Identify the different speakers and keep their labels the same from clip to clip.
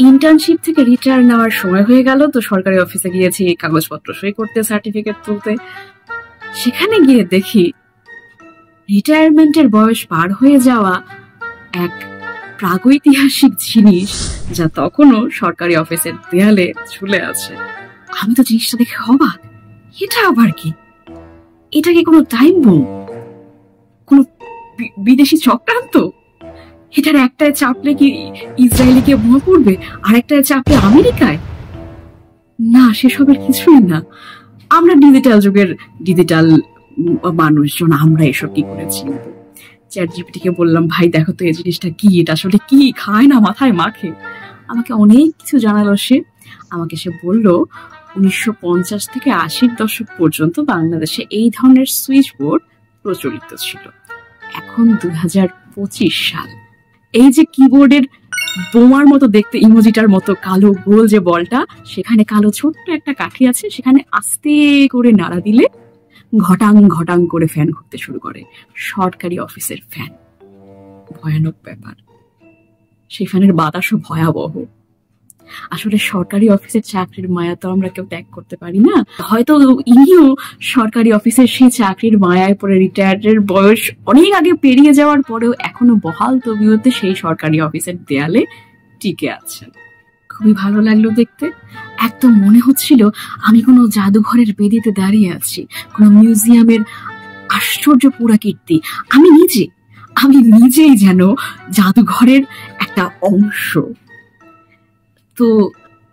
Speaker 1: Internship থেকে retire নেওয়ার সময় হয়ে গেল, তো সরকারি অফিসে গিয়েছি কাগজপত্র সই করতে, সার্টিফিকেট তুলতে। সেখানে গিয়ে দেখি রিটায়ারমেন্টের বয়স পার হয়ে যাওয়া এক প্রাগৈতিহাসিক জিনিস যা তখনও সরকারি অফিসের দেয়ালে ঝুলে আছে। আমি তো জিনিসটা দেখে অবাক, এটা আবার কি? এটা কি কোনো টাইম বোম, কোন বিদেশি চক্রান্ত? এটার একটায় চাপলে কি ইসরায়েলিকে বোমা পড়বে, আর একটায় চাপলে আমেরিকায়? না, সেসবের কিছুই না। আমরা ডিজিটাল যুগের ডিজিটাল মানুষজন, আমরা এসব কি করেছি। চ্যাটজিপিটিকে বললাম, ভাই দেখো তো এই জিনিসটা কি, এটা আসলে কি, খায় না মাথায় মাখে। আমাকে অনেক কিছু জানালো সে। আমাকে সে বলল 1950 থেকে 80-র দশক পর্যন্ত বাংলাদেশে এই ধরনের সুইচ বোর্ড প্রচলিত ছিল। এখন 2025 সাল। এই যে কিবোর্ডের বোমার মতো দেখতে ইমোজিটার মতো কালো গোল যে বলটা, সেখানে কালো ছোট্ট একটা কাঠি আছে, সেখানে আস্তে করে নাড়া দিলে ঘটাং ঘটাং করে ফ্যান ঘুরতে শুরু করে। সরকারি অফিসের ফ্যান, ভয়ানক ব্যাপার। সেই ফ্যানের বাতাসও ভয়াবহ। আসলে সরকারি অফিসের চাকরির মায়া তো আমরা কেউ ত্যাগ করতে পারি না। হয়তো ইনিও সরকারি অফিসের সেই চাকরির মায়ায় পড়ে রিটায়ারের বয়স অনেক আগে পেরিয়ে যাওয়ার পরেও এখনো বহাল তবিয়তে সেই সরকারি অফিসের দেয়ালে টিকে আছেন। খুবই ভালো লাগলো দেখতে। একদম মনে হচ্ছিল আমি কোনো জাদুঘরের বেদিতে দাঁড়িয়ে আছি, কোনো মিউজিয়ামের আশ্চর্য পুরাকীর্তি। আমি নিজেই যেন জাদুঘরের একটা অংশ। তো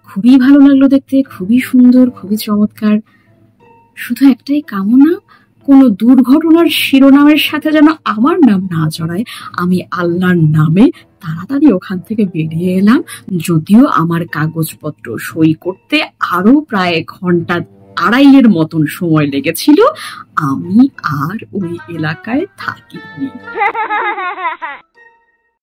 Speaker 1: খুবই ভালো লাগলো দেখতে, খুবই সুন্দর, খুবই চমৎকার। শুধু একটাই কামনা, কোনো দুর্ঘটনার শিরোনামের সাথে যেন আমার নাম না জড়ায়। আমি আল্লাহর নামে তাড়াতাড়ি ওখান থেকে বেরিয়ে এলাম। যদিও আমার কাগজপত্র সই করতে আরো প্রায় 1.5 ঘন্টার মতন সময় লেগেছিল, আমি আর ওই এলাকায় থাকিনি।